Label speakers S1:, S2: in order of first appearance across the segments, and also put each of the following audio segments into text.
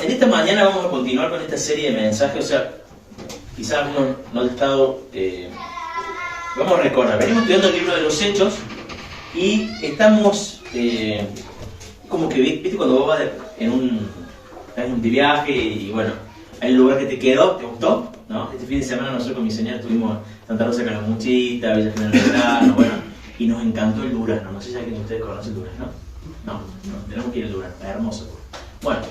S1: en esta mañana vamos a continuar con esta serie de mensajes. O sea, quizás algunos no han estado... vamos a recordar, venimos estudiando el libro de los Hechos y estamos... como que, viste, cuando vos vas en un viaje y bueno, hay un lugar que te quedó, ¿te gustó? ¿No? Este fin de semana nosotros con mi señora estuvimos en Santa Rosa de Calamuchita, Villa General Belgrano, bueno, y nos encantó el Durazno. No sé si alguien de ustedes conoce el Durazno. No, tenemos que ir al Durazno, es hermoso. Bueno,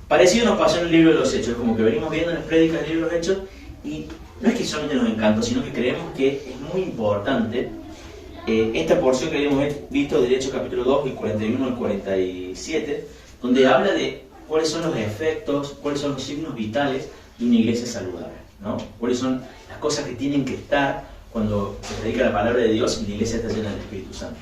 S1: parecido nos pasó en el libro de los Hechos, como que venimos viendo en las prédicas del libro de los Hechos y no es que solamente nos encantó, sino que creemos que es muy importante esta porción que habíamos visto del Hechos capítulo 2, el 41 al 47, donde habla de cuáles son los efectos, cuáles son los signos vitales de una iglesia saludable, ¿no? Cuáles son las cosas que tienen que estar cuando se predica la palabra de Dios y la iglesia está llena del Espíritu Santo.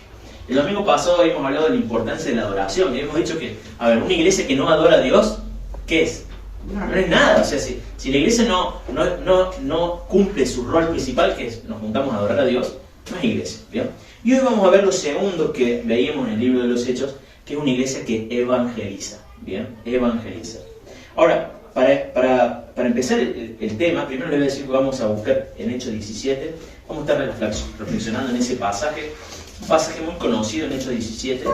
S1: El domingo pasado habíamos hablado de la importancia de la adoración y hemos dicho que, a ver, una iglesia que no adora a Dios, ¿qué es? No es nada. O sea, si la iglesia no cumple su rol principal, que es nos juntamos a adorar a Dios, no es iglesia, ¿bien? Y hoy vamos a ver lo segundo que veíamos en el libro de los Hechos, que es una iglesia que evangeliza, ¿bien? Evangeliza. Ahora, para empezar el tema, primero les voy a decir que vamos a buscar en Hechos 17, vamos a estar reflexionando en ese pasaje, un pasaje muy conocido en Hechos 17.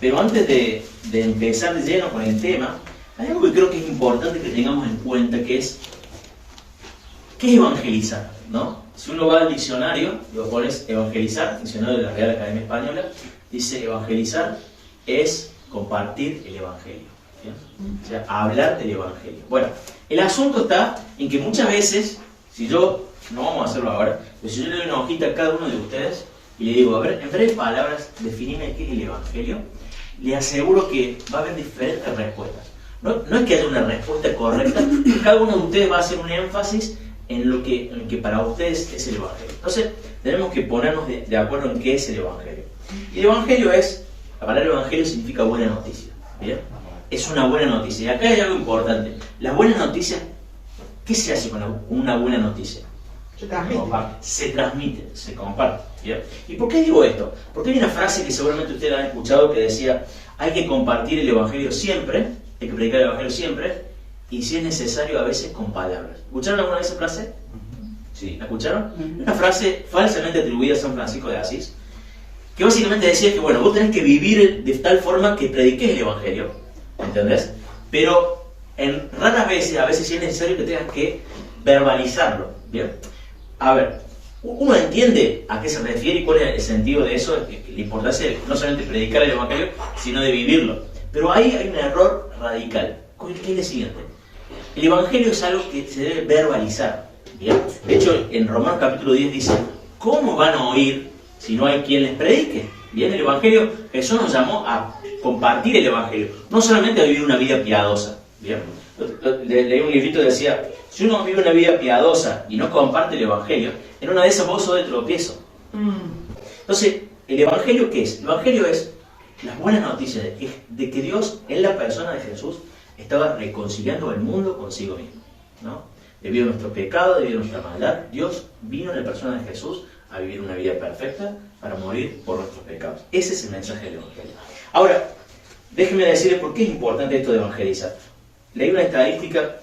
S1: Pero antes de empezar de lleno con el tema, hay algo que creo que es importante que tengamos en cuenta, que es, ¿qué es evangelizar? ¿No? Si uno va al diccionario, lo pones evangelizar, diccionario de la Real Academia Española, dice evangelizar es compartir el evangelio, ¿bien? O sea, hablar del evangelio. Bueno, el asunto está en que muchas veces, si yo, no vamos a hacerlo ahora, pero si yo le doy una hojita a cada uno de ustedes y le digo, a ver, en breves palabras, definime qué es el evangelio, le aseguro que va a haber diferentes respuestas. No es que haya una respuesta correcta, cada uno de ustedes va a hacer un énfasis en lo que para ustedes es el evangelio. Entonces, tenemos que ponernos de acuerdo en qué es el evangelio. Y el evangelio es, la palabra evangelio significa buena noticia, ¿bien? Es una buena noticia. Y acá hay algo importante. Las buenas noticias, ¿qué se hace con una buena noticia? Se transmite, se comparte. ¿Bien? ¿Y por qué digo esto? Porque hay una frase que seguramente ustedes han escuchado que decía, hay que compartir el evangelio siempre, hay que predicar el evangelio siempre, y si es necesario a veces con palabras. ¿Escucharon alguna vez esa frase?
S2: Sí.
S1: ¿La escucharon? Una frase falsamente atribuida a San Francisco de Asís, que básicamente decía que, bueno, vos tenés que vivir de tal forma que prediques el evangelio, ¿entendés? Pero en raras veces, a veces sí es necesario que tengas que verbalizarlo, ¿bien? A ver, uno entiende a qué se refiere y cuál es el sentido de eso, la importancia de no solamente predicar el evangelio, sino de vivirlo. Pero ahí hay un error radical, que es el siguiente. El evangelio es algo que se debe verbalizar, ¿bien? De hecho, en Romanos capítulo 10 dice, ¿cómo van a oír si no hay quien les predique? Bien, el evangelio, Jesús nos llamó a compartir el evangelio, no solamente a vivir una vida piadosa, ¿bien? Leí un librito que decía, si uno vive una vida piadosa y no comparte el evangelio, en una de esas vos sos de tropiezo. Entonces, ¿el evangelio qué es? El evangelio es las buenas noticias de que Dios, en la persona de Jesús, estaba reconciliando el mundo consigo mismo, ¿no? Debido a nuestro pecado, debido a nuestra maldad, Dios vino en la persona de Jesús a vivir una vida perfecta para morir por nuestros pecados. Ese es el mensaje del evangelio. Ahora, déjenme decirles por qué es importante esto de evangelizar. Leí una estadística.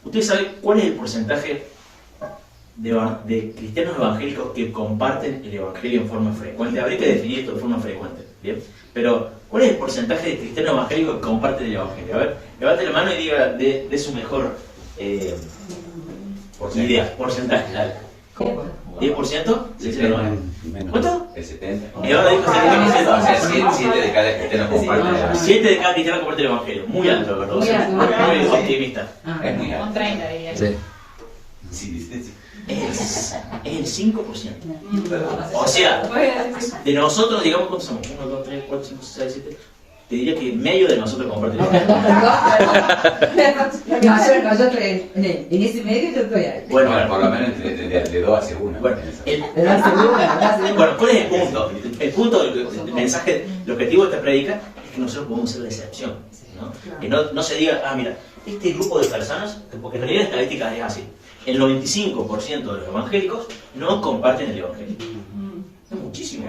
S1: ¿Ustedes saben cuál es el porcentaje de cristianos evangélicos que comparten el evangelio en forma frecuente? Habría que definir esto de forma frecuente, ¿bien? Pero, ¿cuál es el porcentaje de cristianos evangélicos que comparten el evangelio? A ver, levante la mano y diga de su mejor idea, porcentaje, dale.
S3: ¿Cómo?
S1: ¿10%? ¿Cuánto?
S2: El 70%.
S1: Y ahora dijo 70%.
S2: O sea, 7 de cada cristiano comparten el evangelio.
S1: 7 de cada cristiano comparten el evangelio. Muy alto, ¿verdad?
S3: Muy alto.
S1: Muy optimista.
S2: Es muy
S4: Un
S2: alto.
S4: 30 diría.
S5: Sí.
S2: Sí, sí, sí.
S1: Es el 5%. O sea, de nosotros, digamos, ¿cuántos somos? 1, 2, 3, 4, 5, 6, 7. Te diría que medio de nosotros comparte el evangelio.
S3: Nosotros en ese medio yo estoy ahí.
S1: Bueno,
S2: Por lo menos de 2 hacia 1.
S1: Bueno,
S3: ¿Verdad? Seguro.
S1: bueno, ¿cuál es el punto? El punto del mensaje, el objetivo de esta predica es que nosotros podemos ser la excepción, ¿no? Que no se diga, mira, este grupo de personas, porque en realidad la estadística es así, el 95% de los evangélicos no comparten el evangelio. Es muchísimo,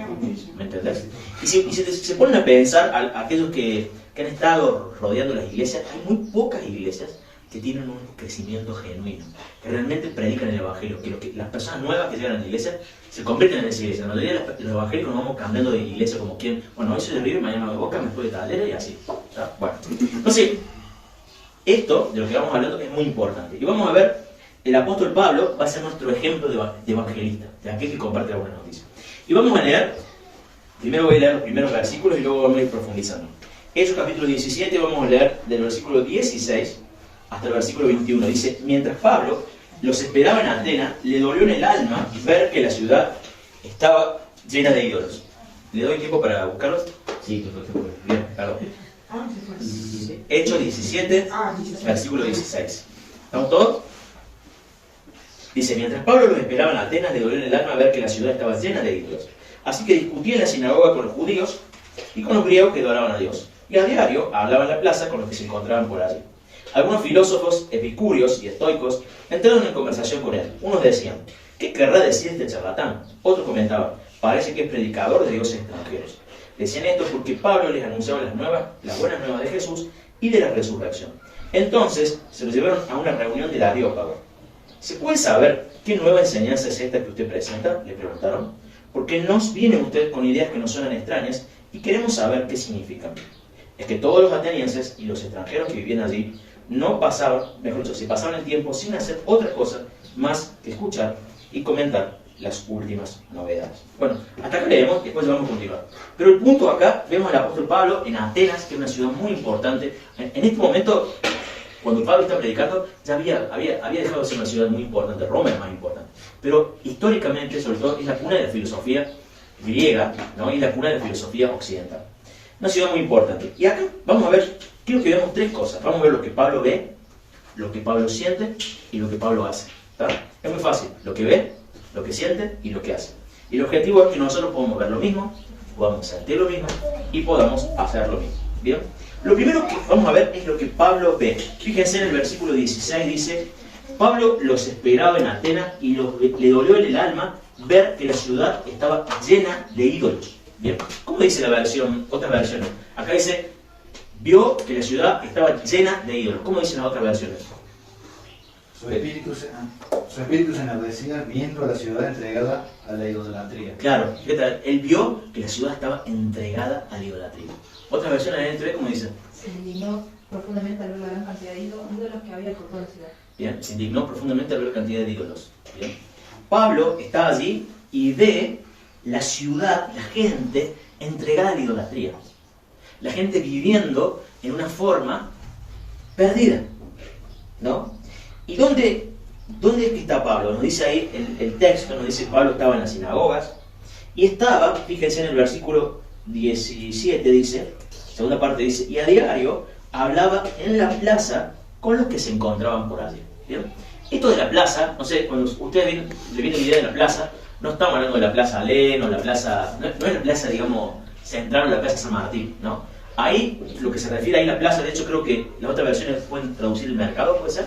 S1: ¿me entendés? Y si se ponen a pensar a aquellos que que han estado rodeando las iglesias, hay muy pocas iglesias que tienen un crecimiento genuino, que realmente predican el evangelio, que las personas nuevas que llegan a la iglesia se convierten en esa iglesia. La mayoría de los evangélicos nos vamos cambiando de iglesia como quien, bueno, hoy soy de River, mañana de Boca, después de Talera y así. Bueno, entonces, esto de lo que vamos hablando es muy importante. Y vamos a ver, el apóstol Pablo va a ser nuestro ejemplo de evangelista, de aquel que comparte la buena noticia. Y vamos a leer, primero voy a leer los primeros versículos y luego vamos a ir profundizando. Hechos capítulo 17, vamos a leer del versículo 16 hasta el versículo 21. Dice, mientras Pablo los esperaba en Atenas, le dolió en el alma ver que la ciudad estaba llena de ídolos. ¿Le doy tiempo para buscarlos? Sí, perfecto. Bien, perdón. Hechos 17, versículo 16. ¿Estamos todos? Dice, mientras Pablo los esperaba en Atenas, le dolió en el alma ver que la ciudad estaba llena de ídolos. Así que discutía en la sinagoga con los judíos y con los griegos que adoraban a Dios. Y a diario hablaba en la plaza con los que se encontraban por allí. Algunos filósofos, epicúreos y estoicos entraron en conversación con él. Unos decían, ¿qué querrá decir este charlatán? Otros comentaban, parece que es predicador de dioses extranjeros. Decían esto porque Pablo les anunciaba las buenas nuevas de Jesús y de la resurrección. Entonces se los llevaron a una reunión del Areópago. ¿Se puede saber qué nueva enseñanza es esta que usted presenta?, le preguntaron. Porque nos viene usted con ideas que nos suenan extrañas y queremos saber qué significan. Es que todos los atenienses y los extranjeros que vivían allí no pasaban, mejor dicho, se pasaban el tiempo sin hacer otra cosa más que escuchar y comentar las últimas novedades. Bueno, hasta acá leemos y después vamos a continuar. Pero el punto acá, vemos al apóstol Pablo en Atenas, que es una ciudad muy importante. En este momento, cuando Pablo está predicando, ya había dejado de ser una ciudad muy importante. Roma es más importante. Pero históricamente, sobre todo, es la cuna de la filosofía griega, ¿no? Y la cuna de la filosofía occidental. Una ciudad muy importante. Y acá vamos a ver, quiero que veamos tres cosas. Vamos a ver lo que Pablo ve, lo que Pablo siente y lo que Pablo hace. ¿Está? Es muy fácil. Lo que ve, lo que siente y lo que hace. Y el objetivo es que nosotros podamos ver lo mismo, podamos sentir lo mismo y podamos hacer lo mismo. ¿Bien? Lo primero que vamos a ver es lo que Pablo ve. Fíjense en el versículo 16, dice, Pablo los esperaba en Atenas y le dolió en el alma ver que la ciudad estaba llena de ídolos. Bien, ¿cómo dice la versión, otras versiones? Acá dice, vio que la ciudad estaba llena de ídolos. ¿Cómo dicen las otras versiones?
S4: Su espíritu se enardecía viendo a la ciudad entregada a la idolatría.
S1: Claro, él vio que la ciudad estaba entregada a la idolatría. Otras versiones de NTV, ¿cómo dicen?
S5: Se indignó profundamente al ver la gran cantidad de ídolos que había por toda la ciudad.
S1: Bien, se indignó profundamente al ver la cantidad de ídolos. Bien. Pablo está allí y ve la ciudad, la gente entregada a la idolatría. La gente viviendo en una forma perdida, ¿no? ¿Y dónde es que está Pablo? Nos dice ahí el texto, nos dice Pablo estaba en las sinagogas y estaba, fíjense en el versículo 17 dice, segunda parte dice, y a diario hablaba en la plaza con los que se encontraban por allí. ¿Bien? Esto de la plaza, no sé, cuando ustedes le viene la idea de la plaza, no estamos hablando de la plaza Alén o la plaza, no es la plaza, digamos, central o la plaza San Martín, ¿no? Ahí, lo que se refiere ahí a la plaza, de hecho creo que las otras versiones pueden traducir el mercado, ¿puede ser?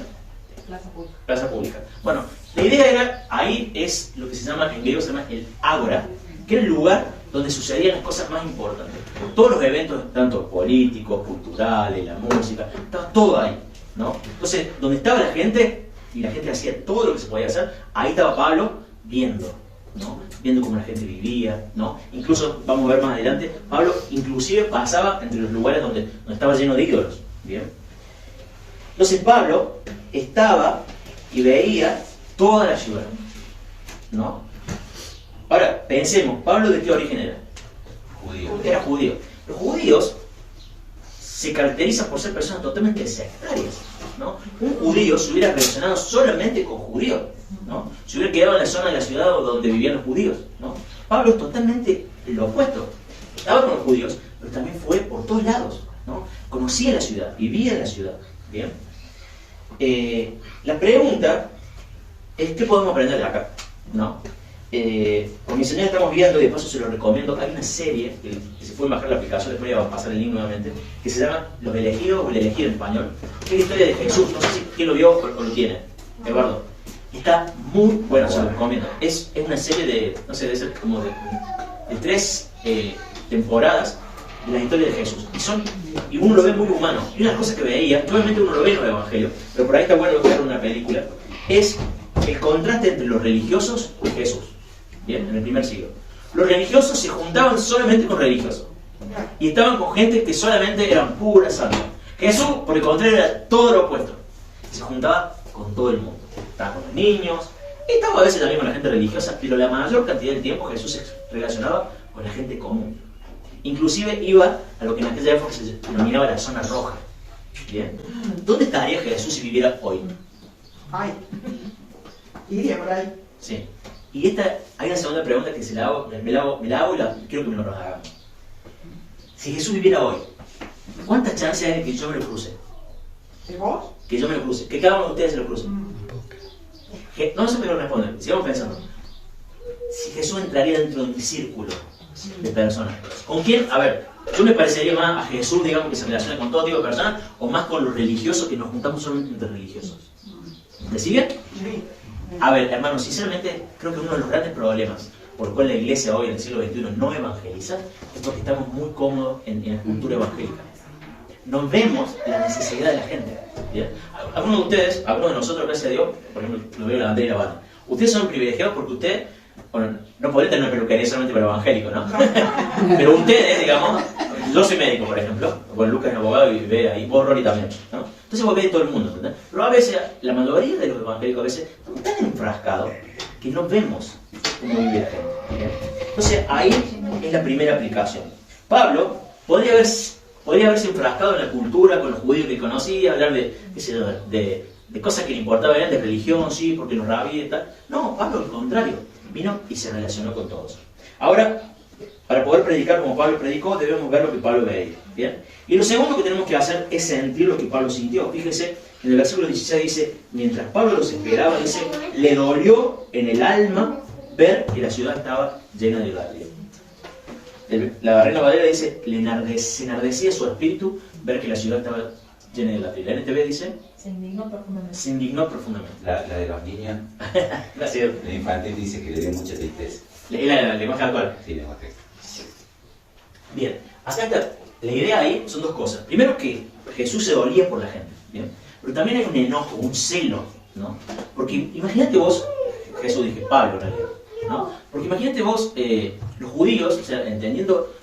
S5: Plaza pública.
S1: Plaza pública. Bueno, la idea era, ahí es lo que se llama, en griego se llama el ágora, que era el lugar donde sucedían las cosas más importantes. Todos los eventos, tanto políticos, culturales, la música, estaba todo ahí, ¿no? Entonces, donde estaba la gente, y la gente hacía todo lo que se podía hacer, ahí estaba Pablo viendo, ¿no? Viendo cómo la gente vivía, ¿no? Incluso, vamos a ver más adelante, Pablo inclusive pasaba entre los lugares donde estaba lleno de ídolos, ¿bien? Entonces Pablo estaba y veía toda la ciudad, ¿no? Ahora, pensemos, ¿Pablo de qué origen era?
S2: Judío.
S1: Era judío. Los judíos se caracterizan por ser personas totalmente sectarias, ¿no? Un judío se hubiera relacionado solamente con judíos, ¿no? Se hubiera quedado en la zona de la ciudad donde vivían los judíos, ¿no? Pablo es totalmente lo opuesto. Estaba con los judíos, pero también fue por todos lados, ¿no? Conocía la ciudad, vivía en la ciudad, ¿bien? La pregunta es, ¿qué podemos aprender de acá? ¿No? Con mi señora estamos viendo, y de paso se lo recomiendo, hay una serie que se puede bajar la aplicación, después voy a pasar el link nuevamente, que se llama Los Elegidos o El Elegido en español, que es la historia de Jesús. No sé si quién lo vio o lo tiene. Eduardo. Está muy bueno, se lo recomiendo. Es una serie de, no sé, debe ser como de 3 temporadas de la historia de Jesús. Y uno lo ve muy humano. Y una cosa que veía, obviamente uno lo ve en el Evangelio, pero por ahí está bueno ver una película, es el contraste entre los religiosos y Jesús. Bien, en el primer siglo. Los religiosos se juntaban solamente con religiosos. Y estaban con gente que solamente eran puras santas. Jesús, por el contrario, era todo lo opuesto. Se juntaba con todo el mundo. Estaba con los niños, estaba a veces también con la gente religiosa, pero la mayor cantidad del tiempo Jesús se relacionaba con la gente común. Inclusive iba a lo que en aquella época se denominaba la zona roja. Bien. ¿Dónde estaría Jesús si viviera hoy?
S6: Ay, iría por ahí.
S1: Sí. Y hay una segunda pregunta que me la hago y quiero que me lo hagan. Si Jesús viviera hoy, ¿cuántas chances hay de que yo me lo cruce?
S6: ¿Y vos?
S1: Que yo me lo cruce, que cada uno de ustedes se lo cruce. No se me lo responden, sigamos pensando. Si Jesús entraría dentro de un círculo de personas, ¿con quién? A ver, yo me parecería más a Jesús, digamos, que se relaciona con todo tipo de personas, o más con los religiosos, que nos juntamos solamente entre religiosos. ¿Me siguen?
S6: Sí.
S1: A ver, hermanos, sinceramente, creo que uno de los grandes problemas por el cual la iglesia hoy en el siglo XXI no evangeliza es porque estamos muy cómodos en la cultura evangélica. No vemos la necesidad de la gente. ¿Bien? Algunos de ustedes, algunos de nosotros, gracias a Dios, por ejemplo, lo veo la bandera y la banda. Ustedes son privilegiados porque ustedes, bueno, no podrían tener una peluquería solamente para evangélicos, ¿no? Pero ustedes, digamos, yo soy médico, por ejemplo, bueno, Lucas es abogado y ve ahí, vos, Rory, también, ¿no? Entonces vos ves todo el mundo, ¿entendés? Pero a veces, la mayoría de los evangélicos a veces están tan enfrascados que no vemos cómo vive la gente. ¿Bien? Entonces ahí es la primera aplicación. Pablo podría haberse enfrascado en la cultura con los judíos que conocía, hablar de, qué sé yo, de cosas que le importaban a él, de religión, sí, porque los rabíes y tal. No, Pablo al contrario, vino y se relacionó con todos. Ahora, para poder predicar como Pablo predicó, debemos ver lo que Pablo veía. ¿Bien? Y lo segundo que tenemos que hacer es sentir lo que Pablo sintió. Fíjese, en el versículo 16 dice, mientras Pablo los esperaba, dice, le dolió en el alma ver que la ciudad estaba llena de idolatría. La Reina Valera dice, se enardecía su espíritu ver que la ciudad estaba llena de idolatría. La NTV dice,
S5: Se indignó profundamente.
S1: se indignó profundamente.
S2: La de los niños,
S1: Gracias.
S2: el infantil dice que le dio mucha tristeza.
S1: Es la lenguaje actual.
S2: Sí, lenguaje.
S1: Bien, acá está. La idea ahí son dos cosas. Primero que Jesús se dolía por la gente, ¿bien? Pero también hay un enojo, un celo, ¿no? Porque imagínate vos, Jesús dije, Pablo en realidad, ¿no? Porque imagínate vos, los judíos, o sea, entendiendo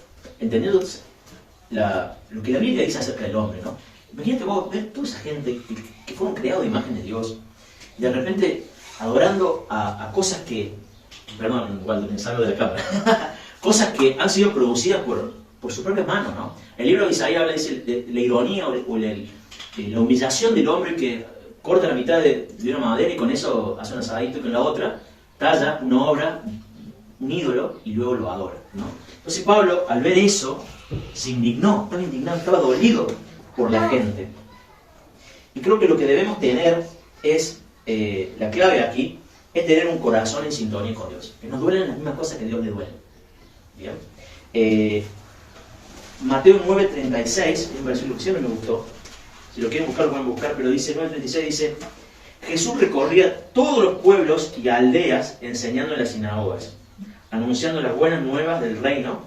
S1: lo que la Biblia dice acerca del hombre, ¿no? Imagínate vos ver toda esa gente que fueron creados de imagen de Dios y de repente adorando a cosas que, perdón, cuando me salgo de la cámara, cosas que han sido producidas por su propia mano, ¿no? El libro de Isaías habla de la ironía o la humillación del hombre que corta la mitad de una madera y con eso hace un asadito y con la otra talla una obra, un ídolo y luego lo adora, ¿no? Entonces Pablo, al ver eso, se indignó, estaba indignado, estaba dolido por la gente. Y creo que lo que debemos tener es, la clave aquí, es tener un corazón en sintonía con Dios. Que nos duelen las mismas cosas que a Dios le duelen. ¿Bien? Mateo 9:36, es un versículo que siempre me gustó. Si lo quieren buscar, lo pueden buscar, pero dice 9:36, dice, Jesús recorría todos los pueblos y aldeas enseñando en las sinagogas, anunciando las buenas nuevas del reino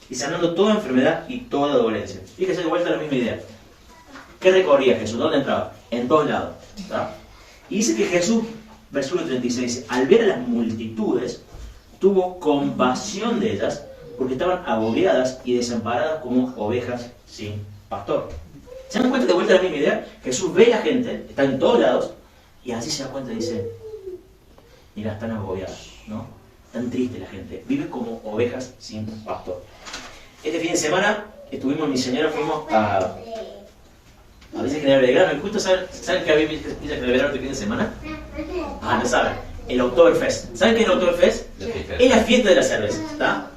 S1: y sanando toda enfermedad y toda dolencia. Fíjese de vuelta la misma idea. ¿Qué recorría Jesús? ¿Dónde entraba? En todos lados. ¿Está? Y dice que Jesús, versículo 36, dice, al ver a las multitudes, tuvo compasión de ellas, porque estaban agobiadas y desamparadas como ovejas sin pastor. ¿Se dan cuenta de vuelta de la misma idea? Jesús ve a la gente, está en todos lados, y así se da cuenta y dice, mira, están agobiadas, ¿no? Tan triste la gente, vive como ovejas sin pastor. Este fin de semana estuvimos, mi señora, fuimos a Villa General Belgrano, y justo ¿saben qué había Villa General Belgrano este fin de semana? Ah, no saben, el Oktoberfest. ¿Saben qué es el Oktoberfest? Es la fiesta de la cerveza, ¿está?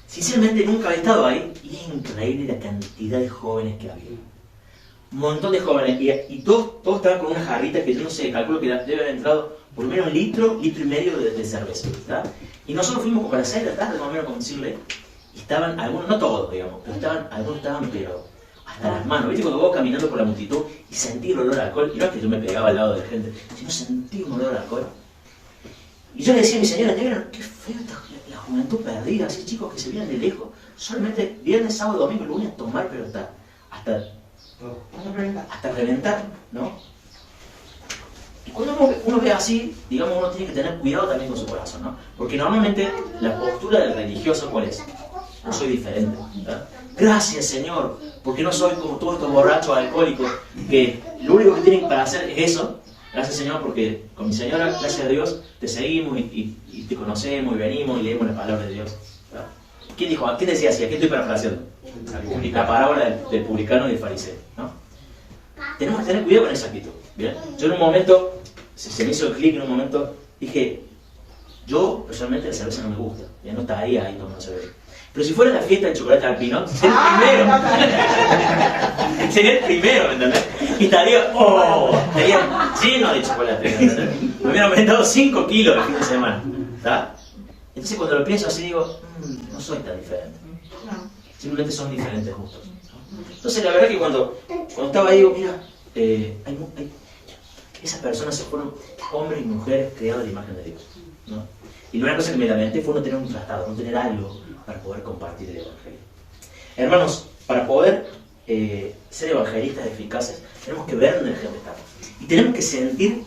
S1: Sinceramente nunca había estado ahí y es increíble la cantidad de jóvenes que había. Un montón de jóvenes y todos estaban con unas jarritas que yo no sé, calculo que debe haber entrado por lo menos litro y medio de cerveza, ¿está? Y nosotros fuimos como a las 6 de la tarde, más o menos, como decirle, y estaban, algunos, no todos, digamos, pero algunos estaban, pero hasta las manos. ¿Viste cuando vos caminando por la multitud y sentí el olor a alcohol? Y no es que yo me pegaba al lado de la gente, sino sentí un olor a alcohol. Y yo le decía a mi señora, negra, qué feo la juventud perdida, así chicos que se vienen de lejos, solamente viernes, sábado, domingo, lunes, tomar, pero hasta reventar, ¿no? Y cuando uno ve así, digamos, uno tiene que tener cuidado también con su corazón, ¿no? Porque normalmente la postura del religioso, ¿cuál es? No soy diferente, ¿verdad? Gracias, Señor, porque no soy como todos estos borrachos alcohólicos que lo único que tienen para hacer es eso. Gracias, Señor, porque con mi Señora, gracias a Dios, te seguimos y te conocemos y venimos y leemos la palabra de Dios, ¿verdad? ¿Quién dijo? ¿Quién decía así? ¿A qué estoy parafraseando? La parábola del publicano y del fariseo, ¿no? Tenemos que tener cuidado con esa actitud, ¿bien? Yo en un momento, se me hizo el clic en un momento, dije, yo personalmente la cerveza no me gusta, ya no estaría ahí tomando cerveza. Pero si fuera la fiesta del chocolate alpino, sería el primero. Sería el primero, ¿me entendés? Y estaría lleno de chocolate, ¿me entendés? Me hubiera aumentado 5 kilos el fin de semana, ¿está? Entonces cuando lo pienso así digo, no soy tan diferente. Simplemente son diferentes gustos, ¿no? Entonces la verdad que cuando estaba ahí digo, mira, esas personas se fueron hombres y mujeres creados a la imagen de Dios, ¿no? Y la única cosa que me lamenté fue no tener un tratado, no tener algo para poder compartir el Evangelio. Hermanos, para poder ser evangelistas eficaces, tenemos que ver en el ejemplo. Y tenemos que sentir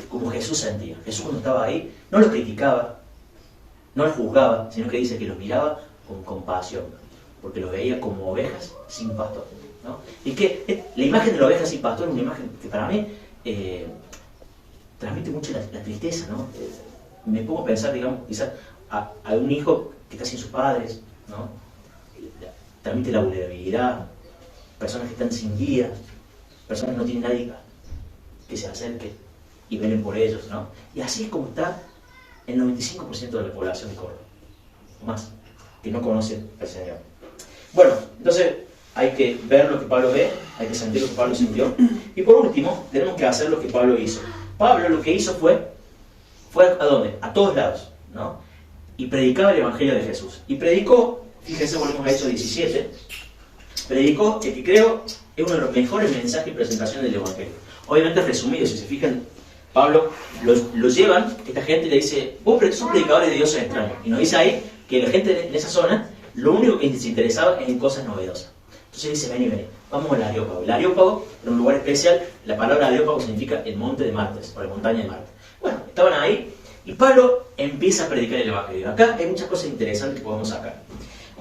S1: como Jesús sentía. Jesús cuando estaba ahí, no los criticaba, no los juzgaba, sino que dice que los miraba con compasión, porque los veía como ovejas sin pastor, ¿no? Y que la imagen de la oveja sin pastor es una imagen que para mí transmite mucho la tristeza, ¿no? Me pongo a pensar, digamos, quizás a un hijo que está sin sus padres, ¿no? Transmite la vulnerabilidad, personas que están sin guía, personas que no tienen nadie que se acerque y velen por ellos, ¿no? Y así es como está el 95% de la población de Córdoba, o más, que no conoce al Señor. Bueno, entonces hay que ver lo que Pablo ve, hay que sentir lo que Pablo sintió, y por último, tenemos que hacer lo que Pablo hizo. Pablo lo que hizo fue ¿a dónde? A todos lados, ¿no? Y predicaba el Evangelio de Jesús. Y predicó, fíjense, volvemos a Hechos 17, predicó el que creo es uno de los mejores mensajes y presentaciones del Evangelio. Obviamente resumido, si se fijan, Pablo lo llevan, esta gente le dice, vos sos predicadores de dioses extraños. Y nos dice ahí que la gente en esa zona, lo único que se interesaba es en cosas novedosas. Entonces dice, vení, vamos al Areópago. El Areópago era un lugar especial, la palabra Areópago significa el monte de Martes, o la montaña de Marte. Bueno, estaban ahí, y Pablo empieza a predicar el Evangelio. Acá hay muchas cosas interesantes que podemos sacar.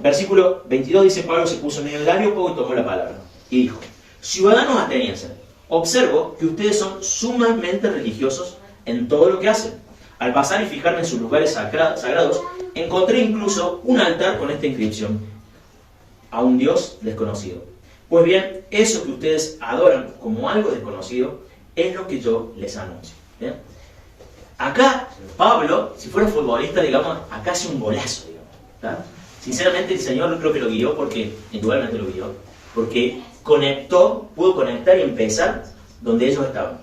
S1: Versículo 22 dice, Pablo se puso en medio del Areópago y tomó la palabra. Y dijo, ciudadanos atenienses, observo que ustedes son sumamente religiosos en todo lo que hacen. Al pasar y fijarme en sus lugares sagrados, encontré incluso un altar con esta inscripción, a un Dios desconocido. Pues bien, eso que ustedes adoran como algo desconocido, es lo que yo les anuncio. ¿Bien? Acá, Pablo, si fuera futbolista, digamos, acá hace un golazo, digamos, ¿tá? Sinceramente, el Señor creo que lo guió, porque, indudablemente lo guió, porque pudo conectar y empezar donde ellos estaban.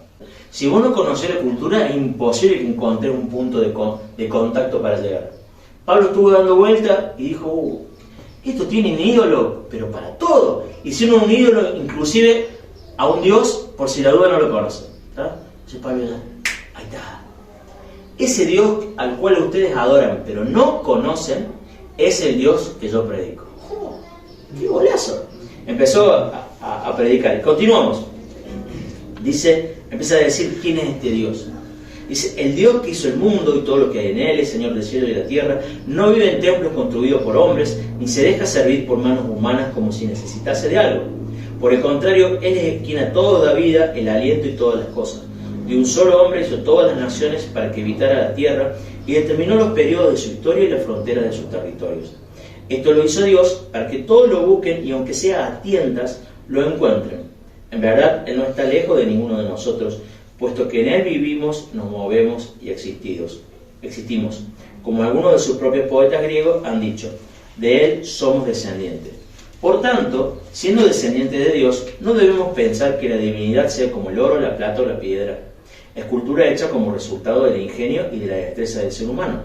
S1: Si vos no conocés la cultura, es imposible que encontres un punto de contacto para llegar. Pablo estuvo dando vuelta y dijo, esto tiene un ídolo, pero para todo. Hicieron un ídolo, inclusive, a un Dios, por si la duda no lo conocen. Entonces Pablo, ahí está. Ese Dios al cual ustedes adoran, pero no conocen, es el Dios que yo predico. ¡Qué golazo! Empezó a predicar. Continuamos. Dice, empieza a decir quién es este Dios. Dice, el Dios que hizo el mundo y todo lo que hay en él, el Señor del cielo y de la tierra, no vive en templos construidos por hombres, ni se deja servir por manos humanas como si necesitase de algo. Por el contrario, Él es quien a todos da vida, el aliento y todas las cosas. De un solo hombre hizo todas las naciones para que habitara la tierra y determinó los periodos de su historia y las fronteras de sus territorios. Esto lo hizo Dios para que todos lo busquen y aunque sea a tientas, lo encuentren. En verdad, Él no está lejos de ninguno de nosotros, puesto que en Él vivimos, nos movemos y existimos. Como algunos de sus propios poetas griegos han dicho, de Él somos descendientes. Por tanto, siendo descendientes de Dios, no debemos pensar que la divinidad sea como el oro, la plata o la piedra, escultura hecha como resultado del ingenio y de la destreza del ser humano.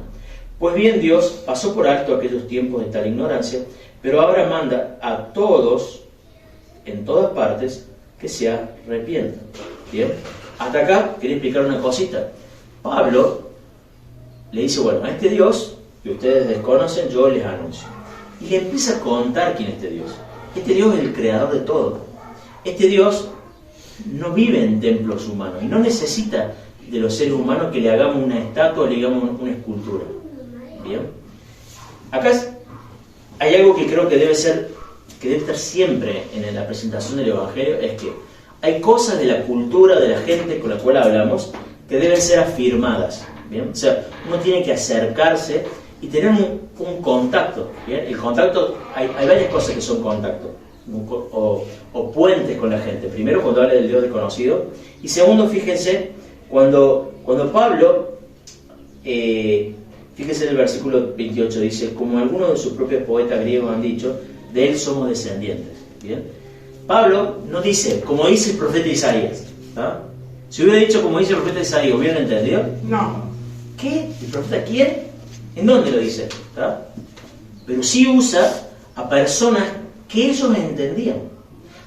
S1: Pues bien, Dios pasó por alto aquellos tiempos de tal ignorancia, pero ahora manda a todos, en todas partes, que se arrepientan. ¿Bien? Hasta acá quería explicar una cosita. Pablo le dice, bueno, a este Dios que ustedes desconocen, yo les anuncio. y le empieza a contar quién es este Dios. Este Dios es el creador de todo. Este Dios no vive en templos humanos y no necesita de los seres humanos que le hagamos una estatua o le hagamos una escultura. ¿Bien? Acá hay algo que creo que debe estar siempre en la presentación del Evangelio, es que hay cosas de la cultura de la gente con la cual hablamos que deben ser afirmadas. ¿Bien? O sea, uno tiene que acercarse y tener un contacto. ¿Bien? El contacto, hay varias cosas que son contacto o puentes con la gente. Primero, cuando habla del Dios desconocido, y segundo, fíjense, cuando Pablo, fíjense en el versículo 28, dice, como algunos de sus propios poetas griegos han dicho, de él somos descendientes. ¿Bien? Pablo no dice, como dice el profeta Isaías. ¿Tá? Si hubiera dicho como dice el profeta Isaías, ¿hubieran entendido?
S6: No.
S1: ¿Qué? ¿El profeta quién? ¿En dónde lo dice? ¿Tá? Pero sí usa a personas que ellos entendían.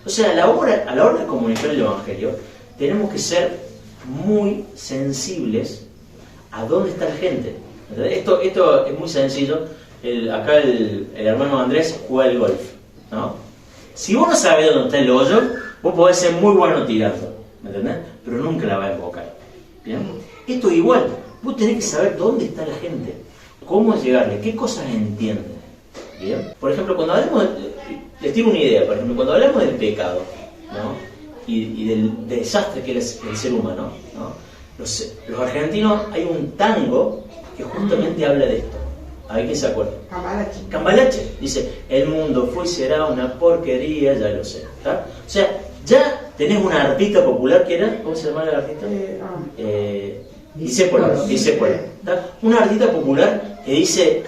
S1: O sea, a la hora de comunicar el Evangelio, tenemos que ser muy sensibles a dónde está la gente. Esto es muy sencillo. Acá el hermano Andrés juega el golf, ¿no? Si vos no sabés dónde está el hoyo, vos podés ser muy bueno tirando, ¿me entendés? Pero nunca la vas a embocar. ¿Bien? Esto es igual. Vos tenés que saber dónde está la gente, cómo llegarle, qué cosas entienden. ¿Bien? Por ejemplo, cuando hablamos, les tiro una idea, por ejemplo, cuando hablamos del pecado, ¿no? y del desastre que es el ser humano, ¿no? Los argentinos, hay un tango que justamente habla de esto. ¿A ver quién se acuerda?
S6: Cambalache.
S1: Cambalache dice, el mundo fue y será una porquería, ya lo sé. ¿Tá? O sea, ya tenés una artista popular que era, ¿cómo se llama la artista? Discépolo. Una artista popular que dice,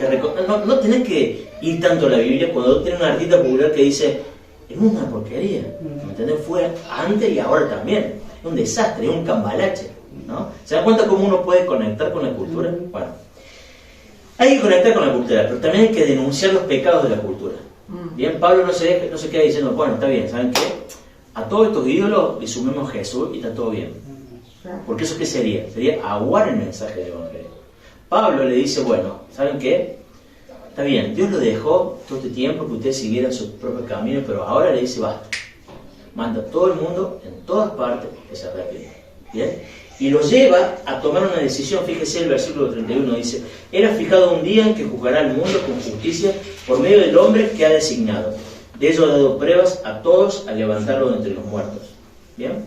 S1: no tenés que ir tanto a la Biblia cuando tenés una artista popular que dice, el mundo es una porquería. ¿Me entendés? Fue antes y ahora también. Es un desastre, es un cambalache. ¿No? ¿Se dan cuenta cómo uno puede conectar con la cultura? Bueno, hay que conectar con la cultura, pero también hay que denunciar los pecados de la cultura. Bien, Pablo no se queda diciendo, bueno, está bien, ¿saben qué? A todos estos ídolos le sumemos Jesús y está todo bien. Porque eso ¿qué sería? Sería aguar el mensaje del Evangelio. Pablo le dice, bueno, ¿saben qué? Está bien, Dios lo dejó todo este tiempo que ustedes siguieran sus propios caminos, pero ahora le dice, basta. Manda a todo el mundo, en todas partes, que se arrepienta. ¿Bien? Y lo lleva a tomar una decisión. Fíjese el versículo 31, dice, era fijado un día en que juzgará al mundo con justicia por medio del hombre que ha designado. De ello ha dado pruebas a todos al levantarlo de entre los muertos. ¿Bien?